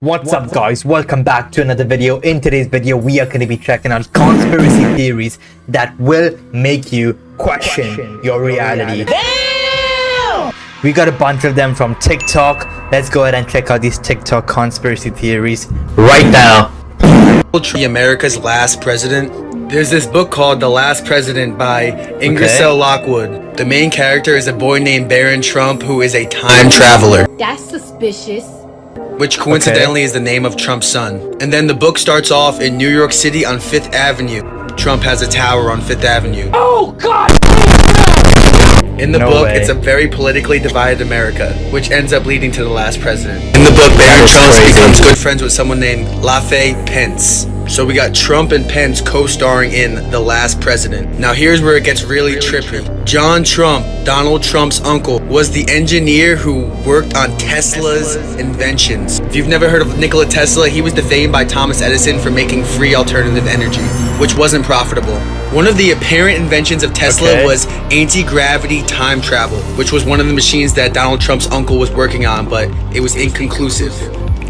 What's up guys, welcome back to another video. In today's video we are going to be checking out conspiracy theories that will make you question your reality. Damn! We got a bunch of them from TikTok. Let's go ahead and check out these TikTok conspiracy theories right now. America's last president. There's this book called The Last President by Ingersoll Lockwood. The main character is a boy named Barron Trump who is a time traveler. That's suspicious. Which coincidentally is the name of Trump's son. And then the book starts off in New York City on 5th Avenue. Trump has a tower on 5th Avenue. Oh God! In the book, it's a very politically divided America, which ends up leading to the last president. In the book, Barron Trump becomes good friends with someone named LaFay Pence. So we got Trump and Pence co-starring in The Last President. Now here's where it gets really trippy. John Trump, Donald Trump's uncle, was the engineer who worked on Tesla's inventions. If you've never heard of Nikola Tesla, he was defamed by Thomas Edison for making free alternative energy, which wasn't profitable. One of the apparent inventions of Tesla was anti-gravity time travel, which was one of the machines that Donald Trump's uncle was working on, but it was inconclusive.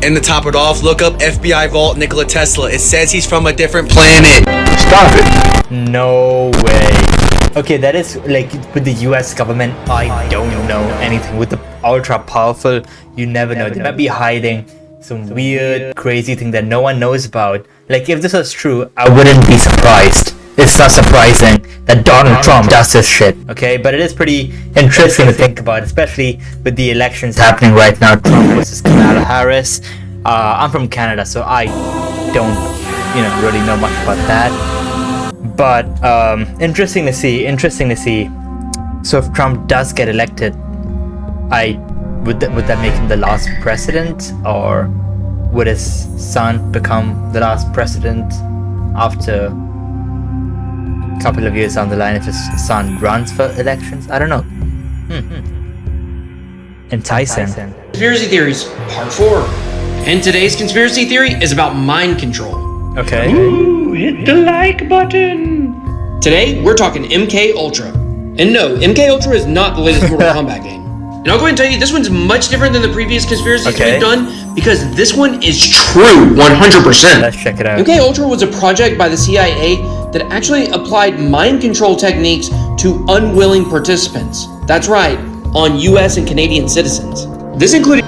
And to top it off, look up FBI Vault Nikola Tesla. It says he's from a different planet. Stop it. No way. Okay, that is like with the US government, I don't know anything. With the ultra powerful, you never know. They might be hiding some weird, crazy thing that no one knows about. Like if this was true, I wouldn't be surprised. It's not surprising that Donald Trump does this shit, okay? But it is pretty interesting to think about, especially with the elections happening right now. Trump versus Kamala Harris. I'm from Canada, so I don't, really know much about that. But interesting to see. So if Trump does get elected, would that make him the last president, or would his son become the last president after couple of years down the line if his son runs for elections? I don't know. Enticing. Conspiracy theories, part 4. And today's conspiracy theory is about mind control. Okay. Ooh, hit the like button. Today, we're talking MK Ultra. And no, MK Ultra is not the latest Mortal Kombat game. And I'll go ahead and tell you, this one's much different than the previous conspiracies we've done, because this one is true 100%. Let's check it out. MK Ultra was a project by the CIA that actually applied mind control techniques to unwilling participants. That's right, on US and Canadian citizens. This included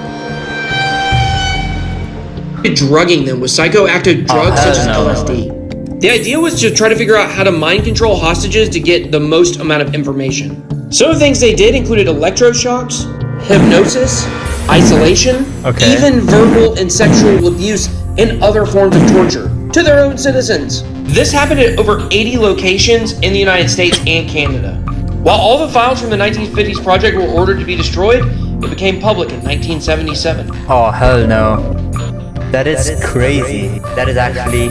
drugging them with psychoactive drugs such as LSD. The idea was to try to figure out how to mind control hostages to get the most amount of information. Some of the things they did included electroshocks, hypnosis, isolation, even verbal and sexual abuse and other forms of torture to their own citizens. This happened at over 80 locations in the United States and Canada. While all the files from the 1950s project were ordered to be destroyed, it became public in 1977. Oh hell no. That is crazy. That is actually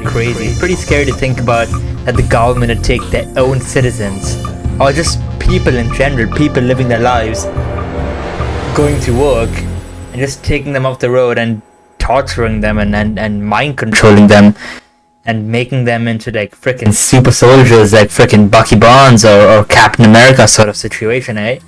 crazy. It's pretty scary to think about that the government would take their own citizens, or just people in general, people living their lives, going to work, and just taking them off the road and torturing them and mind controlling them and making them into like freaking super soldiers, like freaking Bucky Barnes or Captain America sort of situation, eh?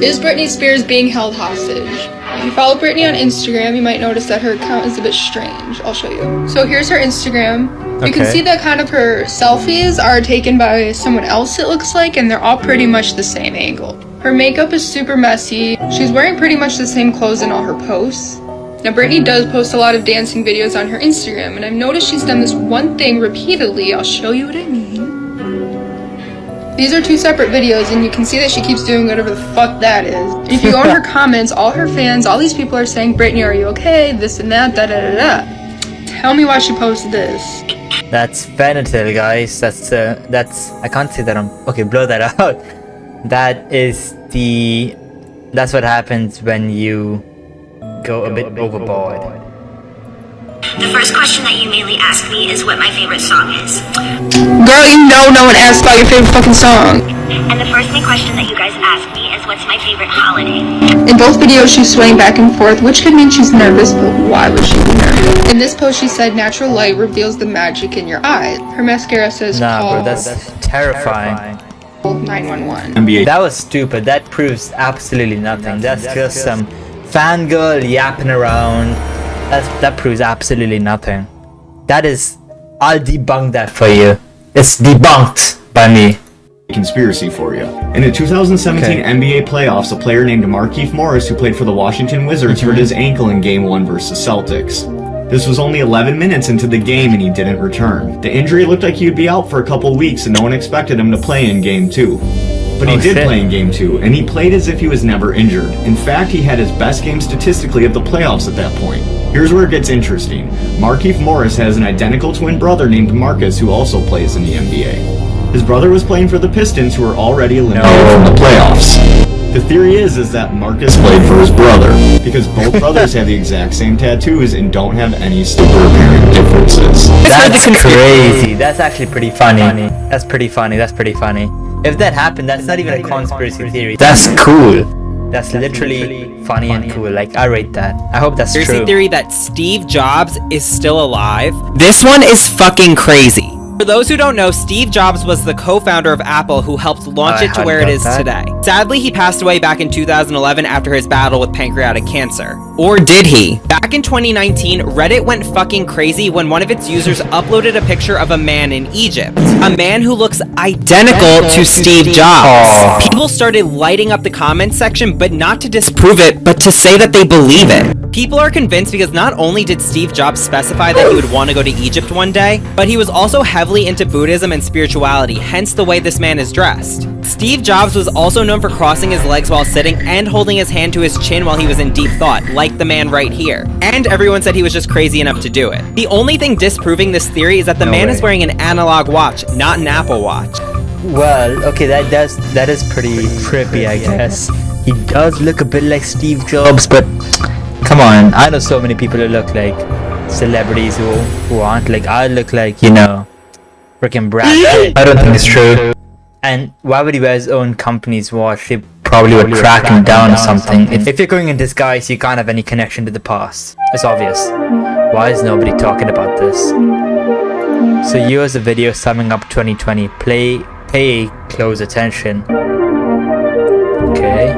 Is Britney Spears being held hostage? If you follow Britney on Instagram, you might notice that her account is a bit strange. I'll show you. So here's her Instagram. You can see that kind of her selfies are taken by someone else, it looks like, and they're all pretty much the same angle. Her makeup is super messy. She's wearing pretty much the same clothes in all her posts. Now Britney does post a lot of dancing videos on her Instagram, and I've noticed she's done this one thing repeatedly. I'll show you what I mean. These are two separate videos, and you can see that she keeps doing whatever the fuck that is. And if you go in her comments, all her fans, all these people are saying, Britney, are you okay? This and that, da-da-da-da. Tell me why she posted this. That's fentanyl, guys. That's I can't say that okay, blur that out. That's what happens when you go a bit overboard. The first question that you mainly ask me is what my favorite song is. Girl, you know no one asks about your favorite fucking song. And the first main question that you guys ask me is what's my favorite holiday. In both videos, she's swaying back and forth, which could mean she's nervous, but why would she be nervous? In this post, she said, natural light reveals the magic in your eyes. Her mascara says, bro, that's terrifying. 911. That was stupid. That proves absolutely nothing. That's just some fangirl yapping around. That proves absolutely nothing. I'll debunk that for you. It's debunked by me. Conspiracy for you. In the 2017 NBA playoffs, a player named Markieff Morris, who played for the Washington Wizards, hurt his ankle in Game 1 versus Celtics. This was only 11 minutes into the game and he didn't return. The injury looked like he would be out for a couple weeks and no one expected him to play in Game 2. But he did play in Game 2, and he played as if he was never injured. In fact, he had his best game statistically of the playoffs at that point. Here's where it gets interesting. Markieff Morris has an identical twin brother named Marcus who also plays in the NBA. His brother was playing for the Pistons, who were already eliminated from the playoffs. The theory is that Marcus played for his brother, because both brothers have the exact same tattoos and don't have any super apparent differences. That's crazy. That's actually pretty funny. That's pretty funny. If that happened, that's not even a conspiracy theory. That's cool. That's literally funny and cool. Like, I rate that. I hope that's true. There's a theory that Steve Jobs is still alive. This one is fucking crazy. For those who don't know, Steve Jobs was the co-founder of Apple who helped launch it to where it is today. Sadly, he passed away back in 2011 after his battle with pancreatic cancer. Or did he? Back in 2019, Reddit went fucking crazy when one of its users uploaded a picture of a man in Egypt. A man who looks identical to Steve Jobs. People started lighting up the comments section, but not to disprove it, but to say that they believe it. People are convinced because not only did Steve Jobs specify that he would want to go to Egypt one day, but he was also heavily into Buddhism and spirituality, hence the way this man is dressed. Steve Jobs was also known for crossing his legs while sitting and holding his hand to his chin while he was in deep thought, like the man right here. And everyone said he was just crazy enough to do it. The only thing disproving this theory is that the man is wearing an analog watch, not an Apple Watch. Well, okay, that is pretty trippy, I guess. He does look a bit like Steve Jobs, but come on, I know so many people who look like celebrities who aren't. Like, I look like, freaking Brad Pitt. I don't think it's true. And why would he wear his own company's watch? They probably would track him down or something. If you're going in disguise, you can't have any connection to the past. It's obvious. Why is nobody talking about this? So here's a video summing up 2020. Pay close attention. Okay.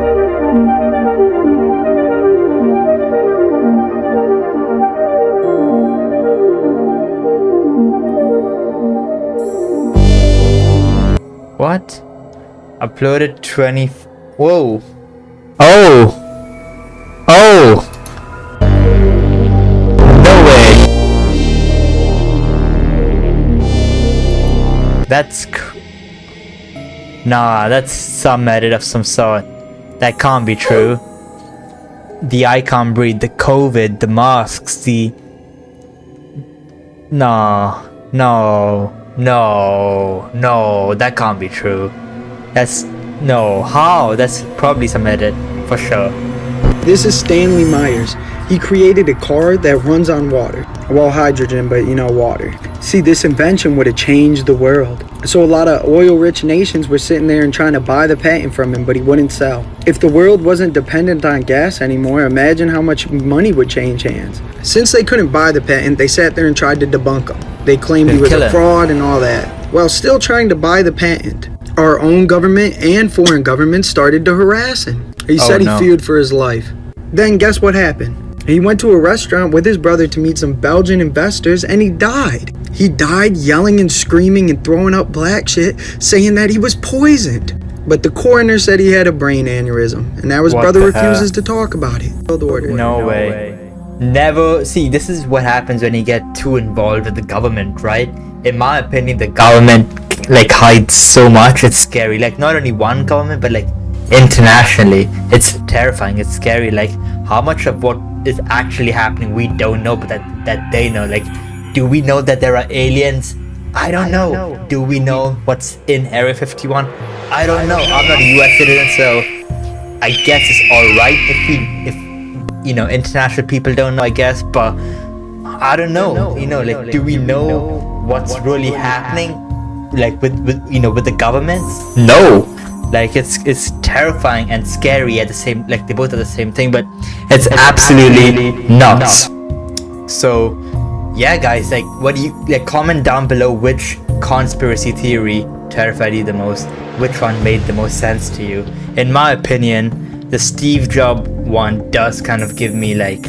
What? Uploaded 20. Whoa. Oh. No way. Nah, that's some edit of some sort. That can't be true. The I can't breathe, the COVID, the masks, No, that can't be true. How? That's probably some edit, for sure. This is Stanley Myers. He created a car that runs on water. Well, hydrogen, but water. See, this invention would have changed the world. So a lot of oil-rich nations were sitting there and trying to buy the patent from him, but he wouldn't sell. If the world wasn't dependent on gas anymore, imagine how much money would change hands. Since they couldn't buy the patent, they sat there and tried to debunk him. They claimed he was a fraud and all that, while still trying to buy the patent. Our own government and foreign governments started to harass him. He said he feared for his life. Then guess what happened? He went to a restaurant with his brother to meet some Belgian investors and he died. He died yelling and screaming and throwing up black shit, saying that he was poisoned. But the coroner said he had a brain aneurysm, and now his brother refuses to talk about it. No way. Never. See, this is what happens when you get too involved with the government, right? In my opinion, the government hides so much. It's scary. Not only one government, but internationally. It's terrifying. It's scary. How much of what is actually happening we don't know, but that they know. Do we know that there are aliens? I don't know. Do we know what's in Area 51? I don't know. I'm not a US citizen, so I guess it's alright if international people don't know, I guess, but I don't know. Do we know what's really happening? With the governments? No. It's terrifying and scary at the same, they both are the same thing, but it's absolutely nuts. So yeah, guys, what do you comment down below which conspiracy theory terrified you the most? Which one made the most sense to you? In my opinion, the Steve Jobs one does kind of give me like,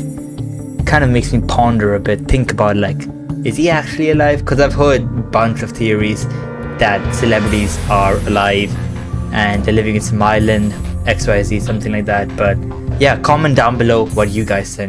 kind of makes me ponder a bit, think about like, is he actually alive? Because I've heard a bunch of theories that celebrities are alive and they're living in some island, XYZ, something like that. But yeah, comment down below what you guys think.